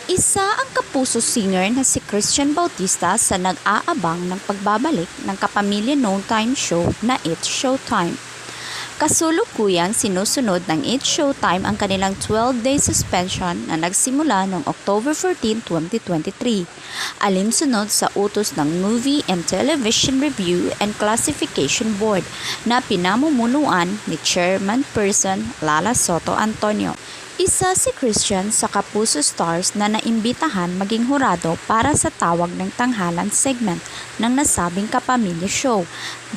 Isa ang kapuso singer na si Christian Bautista sa nag-aabang ng pagbabalik ng kapamilya No Time show na It's Showtime. Kasulukuyang sinusunod ng It's Showtime ang kanilang 12-day suspension na nagsimula noong October 14, 2023, alinsunod sa utos ng Movie and Television Review and Classification Board na pinamumunuan ni Chairman-person Lala Soto Antonio. Isa si Christian sa Kapuso Stars na naimbitahan maging hurado para sa tawag ng tanghalan segment ng nasabing kapamilya show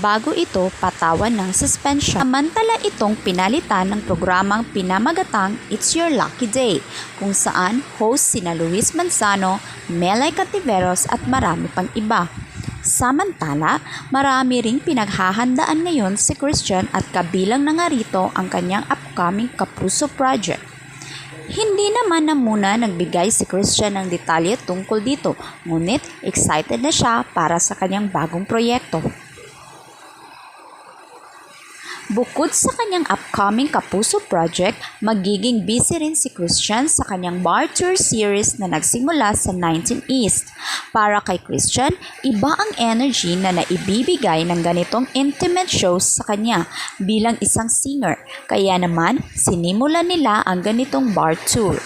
bago ito patawan ng suspension. Samantala itong pinalitan ng programang pinamagatang It's Your Lucky Day kung saan host sina Luis Manzano, Melay Cativeros at marami pang iba. Samantala, marami ring pinaghahandaan ngayon si Christian at kabilang na nga rito ang kanyang upcoming Kapuso project. Hindi naman na muna nagbigay si Christian ng detalye tungkol dito, ngunit excited na siya para sa kanyang bagong proyekto. Bukod sa kanyang upcoming Kapuso project, magiging busy rin si Christian sa kanyang bar tour series na nagsimula sa 19 East. Para kay Christian, iba ang energy na naibibigay ng ganitong intimate shows sa kanya bilang isang singer. Kaya naman, sinimulan nila ang ganitong bar tour.